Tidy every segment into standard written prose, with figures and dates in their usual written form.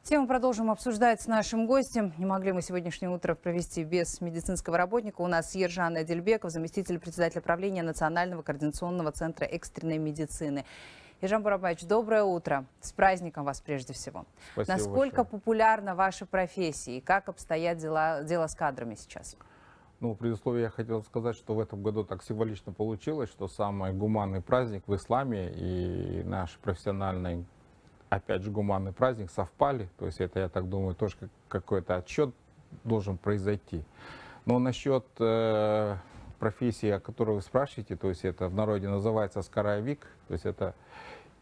Тему продолжим обсуждать с нашим гостем. Не могли мы сегодняшнее утро провести без медицинского работника. У нас Ержан Адильбеков, заместитель председателя правления Национального координационного центра экстренной медицины. Ержан Бурабаевич, доброе утро. С праздником вас прежде всего. Спасибо Насколько большое. популярна ваша профессия и как обстоят дело с кадрами сейчас? Ну, в предисловии я хотел сказать, что в этом году так символично получилось, что самый гуманный праздник в исламе и наш профессиональный, опять же, гуманный праздник совпали. То есть это, я так думаю, тоже какой-то отсчет должен произойти. Но насчет профессии, о которой вы спрашиваете, то есть это в народе называется аскаровик, то есть это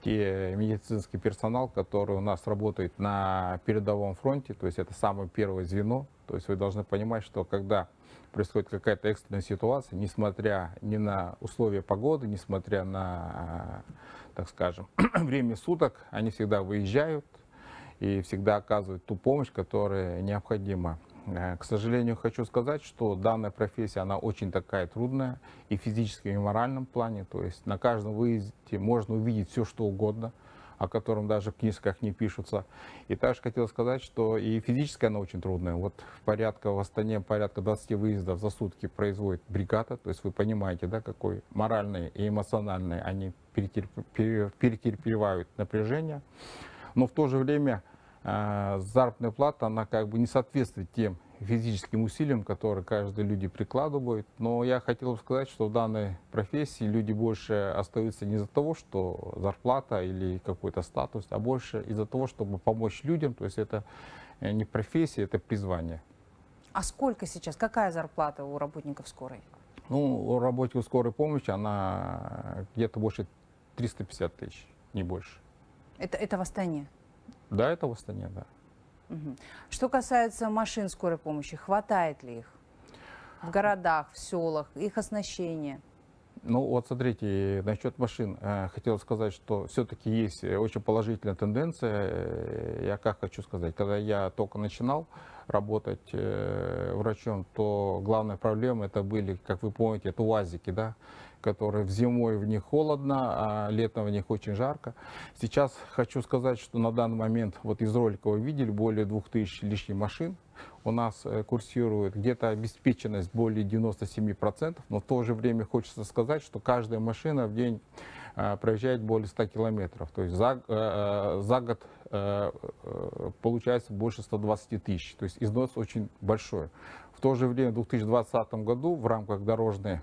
те медицинский персонал, который у нас работает на передовом фронте, то есть это самое первое звено. То есть вы должны понимать, что когда происходит какая-то экстренная ситуация, несмотря ни на условия погоды, несмотря на, так скажем, время суток, они всегда выезжают и всегда оказывают ту помощь, которая необходима. К сожалению, хочу сказать, что данная профессия, она очень такая трудная и в физическом, и в моральном плане. То есть на каждом выезде можно увидеть все, что угодно, о котором даже в книжках не пишутся. И также хотел сказать, что и физически она очень трудная. Вот в Астане порядка 20 выездов за сутки производит бригада. То есть вы понимаете, да, какой моральный и эмоциональный они перетерпевают напряжение. Но в то же время заработная плата, она как бы не соответствует тем физическим усилиям, которые каждый люди прикладывает. Но я хотел бы сказать, что в данной профессии люди больше остаются не из-за того, что зарплата или какой-то статус, а больше из-за того, чтобы помочь людям. То есть это не профессия, это призвание. А сколько сейчас? Какая зарплата у работников скорой? Ну, у работников скорой помощи она где-то больше 350 тысяч, не больше. Это в Астане? Да, это в Астане, да. Угу. Что касается машин скорой помощи, хватает ли их в городах, в селах, их оснащение? Ну вот смотрите, насчет машин хотел сказать, что все-таки есть очень положительная тенденция. Я как хочу сказать, когда я только начинал работать врачом, то главная проблема это были, как вы помните, это УАЗики, да, которые зимой в них холодно, а летом в них очень жарко. Сейчас хочу сказать, что на данный момент, вот из ролика вы видели, более 2000 лишних машин. У нас курсирует где-то обеспеченность более 97%, но в то же время хочется сказать, что каждая машина в день проезжает более 100 километров. То есть за год получается больше 120 тысяч. То есть износ очень большой. В то же время в 2020 году в рамках дорожной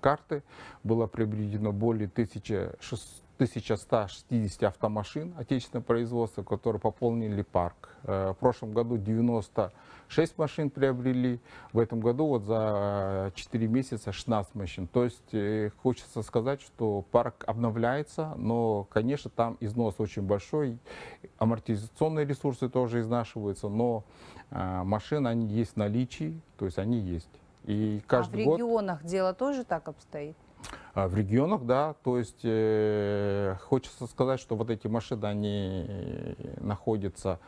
карты было приобретено более 1160 автомашин отечественного производства, которые пополнили парк. В прошлом году 96 машин приобрели, в этом году вот за 4 месяца 16 машин. То есть хочется сказать, что парк обновляется, но, конечно, там износ очень большой, амортизационные ресурсы тоже изнашиваются, но машины, они есть в наличии, то есть они есть. И каждый в регионах дело тоже так обстоит? В регионах, да, то есть хочется сказать, что вот эти машины, они находятся,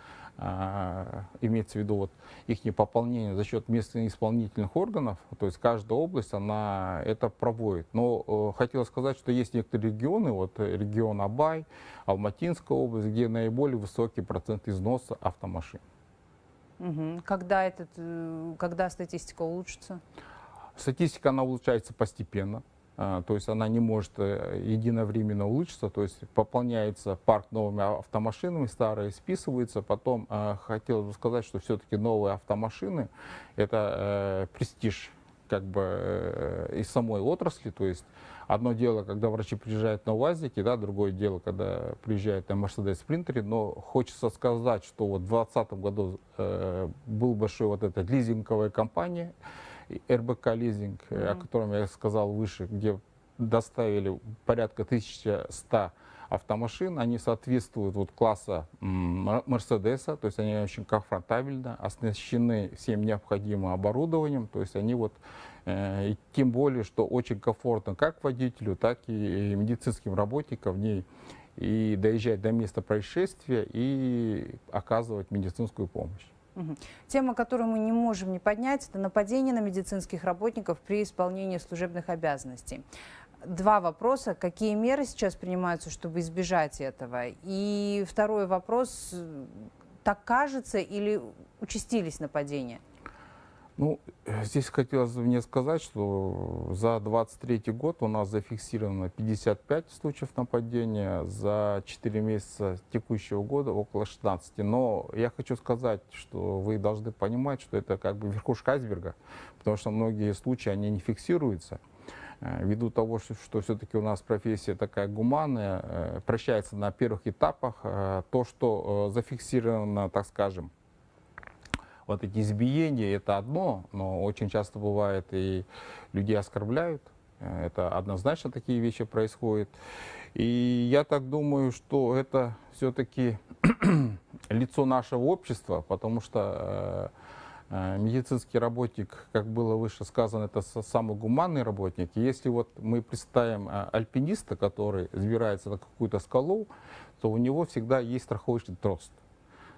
имеется в виду вот их пополнение за счет местных исполнительных органов, то есть каждая область, она это проводит. Но хотел сказать, что есть некоторые регионы, вот регион Абай, Алматинская область, где наиболее высокий процент износа автомашин. Угу. Когда статистика улучшится? Статистика, она улучшается постепенно. То есть она не может единовременно улучшиться, то есть пополняется парк новыми автомашинами, старые списываются. Потом хотел бы сказать, что все-таки новые автомашины это престиж как бы из самой отрасли. То есть одно дело, когда врачи приезжают на УАЗике, да, другое дело, когда приезжают на Mercedes Sprinter. Но хочется сказать, что вот в 2020 году был большой вот эта лизинговая компания, РБК лизинг, о котором я сказал выше, где доставили порядка 1100 автомашин, они соответствуют вот класса Мерседеса, то есть они очень комфортабельно, оснащены всем необходимым оборудованием, то есть они вот, и тем более, что очень комфортно как водителю, так и медицинским работникам в ней и доезжать до места происшествия и оказывать медицинскую помощь. Тема, которую мы не можем не поднять, это нападение на медицинских работников при исполнении служебных обязанностей. Два вопроса. Какие меры сейчас принимаются, чтобы избежать этого? И второй вопрос. так кажется или участились нападения? Ну, здесь хотелось бы мне сказать, что за 2023 год у нас зафиксировано 55 случаев нападения, за 4 месяца текущего года около 16. Но я хочу сказать, что вы должны понимать, что это как бы верхушка айсберга, потому что многие случаи, они не фиксируются. Ввиду того, что все-таки у нас профессия такая гуманная, прощается на первых этапах, то, что зафиксировано, так скажем, вот эти избиения, это одно, но очень часто бывает и людей оскорбляют. Это однозначно такие вещи происходят. И я так думаю, что это все-таки лицо нашего общества, потому что медицинский работник, как было выше сказано, это самый гуманный работник. И если вот мы представим альпиниста, который взбирается на какую-то скалу, то у него всегда есть страховочный трос.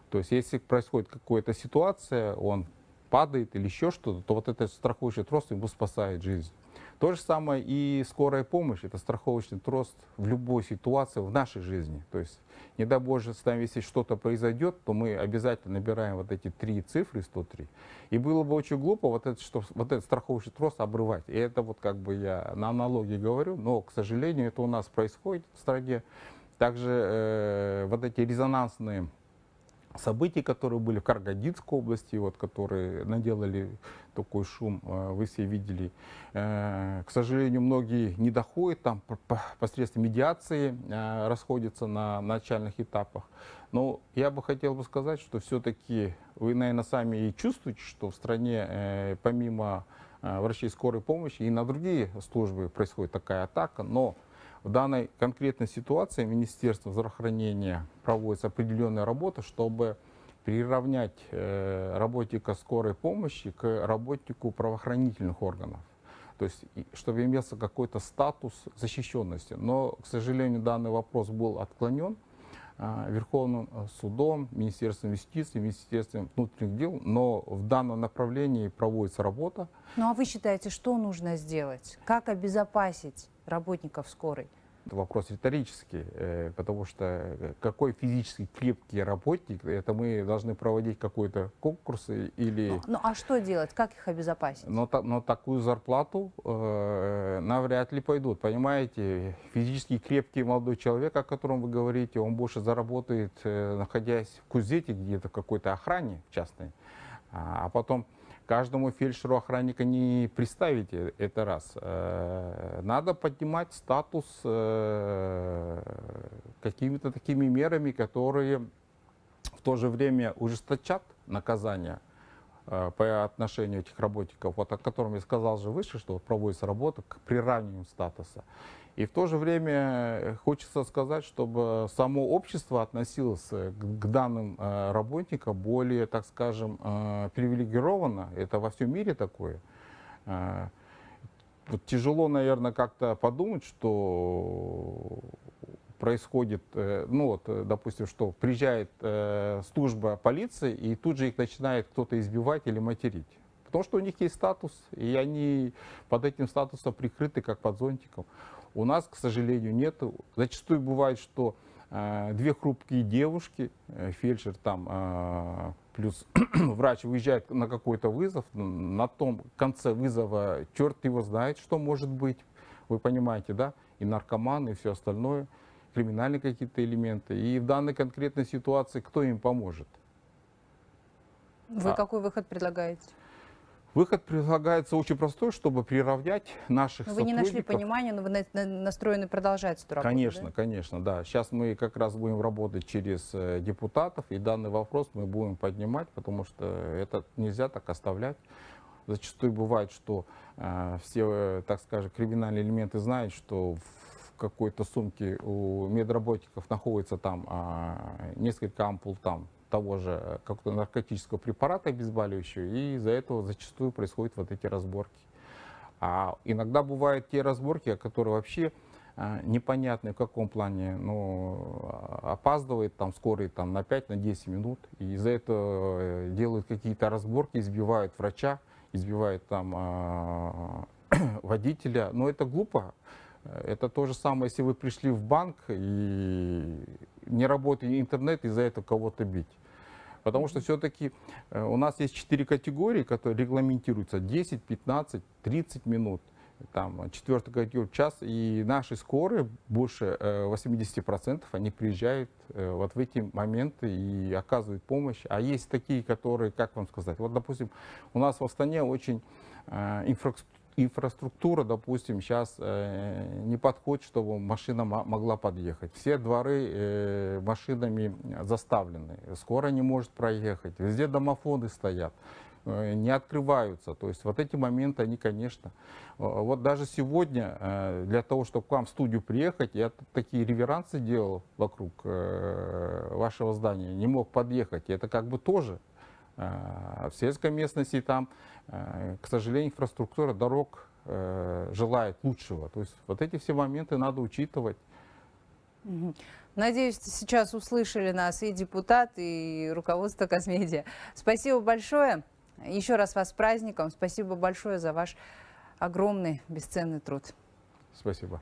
То есть, если происходит какая-то ситуация, он падает или еще что-то, то вот этот страховочный трос ему спасает жизнь. То же самое и скорая помощь. Это страховочный трос в любой ситуации в нашей жизни. То есть, не дай Боже, с нами, если что-то произойдет, то мы обязательно набираем вот эти 3 цифры, 103. И было бы очень глупо вот этот страховочный трос обрывать. И это вот как бы я на аналогии говорю, но, к сожалению, это у нас происходит в стране. Также вот эти резонансные события, которые были в Карагандинской области, вот, которые наделали такой шум, вы все видели. К сожалению, многие не доходят, там посредством медиации расходятся на начальных этапах. Но я бы хотел сказать, что все-таки вы, наверное, сами и чувствуете, что в стране помимо врачей скорой помощи и на другие службы происходит такая атака, но в данной конкретной ситуации Министерство здравоохранения проводится определенная работа, чтобы приравнять работника скорой помощи к работнику правоохранительных органов. То есть, чтобы имелся какой-то статус защищенности. Но, к сожалению, данный вопрос был отклонен Верховным судом, Министерством юстиции, Министерством внутренних дел. Но в данном направлении проводится работа. Ну а вы считаете, что нужно сделать? Как обезопасить работников скорой? Это вопрос риторический, потому что какой физически крепкий работник, это мы должны проводить какой-то конкурс или... Ну а что делать? Как их обезопасить? Но такую зарплату навряд ли пойдут. Понимаете, физически крепкий молодой человек, о котором вы говорите, он больше заработает, находясь в кузете, где-то в какой-то охране частной, а потом... Каждому фельдшеру охранника не представите, это раз. Надо поднимать статус какими-то такими мерами, которые в то же время ужесточат наказание по отношению этих работников, вот о котором я сказал же выше, что проводится работа к приравниванию статуса. И в то же время хочется сказать, чтобы само общество относилось к данным работникам более, так скажем, привилегированно. Это во всем мире такое. Вот тяжело, наверное, как-то подумать, что происходит, ну вот, допустим, что приезжает служба полиции, и тут же их начинает кто-то избивать или материть. Потому что у них есть статус, и они под этим статусом прикрыты, как под зонтиком. У нас, к сожалению, нет. Зачастую бывает, что две хрупкие девушки, фельдшер там, плюс врач выезжает на какой-то вызов, на том конце вызова черт его знает, что может быть. Вы понимаете, да? И наркоманы, и все остальное, криминальные какие-то элементы. И в данной конкретной ситуации кто им поможет? Вы какой выход предлагаете? Выход предлагается очень простой, чтобы приравнять наших Вы сотрудников. не нашли понимания, но вы настроены продолжать эту работу, Конечно, да? конечно, да. Сейчас мы как раз будем работать через депутатов, и данный вопрос мы будем поднимать, потому что это нельзя так оставлять. Зачастую бывает, что все, так скажем, криминальные элементы знают, что в какой-то сумке у медработников находится там несколько ампул там того же какого-то наркотического препарата обезболивающего, и из-за этого зачастую происходят вот эти разборки. А иногда бывают те разборки, которые вообще непонятны в каком плане, но опаздывает там скорый там, на 5-10 минут, и из-за этого делают какие-то разборки, избивают врача, избивают там водителя. Но это глупо. Это то же самое, если вы пришли в банк и не работает интернет, из-за этого кого-то бить. Потому что все-таки у нас есть 4 категории, которые регламентируются: 10, 15, 30 минут. Там 4-я категория час, и наши скорые, больше 80%, они приезжают вот в эти моменты и оказывают помощь. А есть такие, которые, как вам сказать, вот, допустим, у нас в Астане очень инфраструктура, допустим, сейчас не подходит, чтобы машина могла подъехать. Все дворы машинами заставлены, скорая не может проехать, везде домофоны стоят, не открываются. То есть вот эти моменты, они, конечно, вот даже сегодня для того, чтобы к вам в студию приехать, я такие реверансы делал вокруг вашего здания, не мог подъехать. И это как бы тоже в сельской местности там, к сожалению, инфраструктура дорог желает лучшего. То есть вот эти все моменты надо учитывать. Надеюсь, сейчас услышали нас и депутаты, и руководство Казмедиа. Спасибо большое. Еще раз вас с праздником. Спасибо большое за ваш огромный бесценный труд. Спасибо.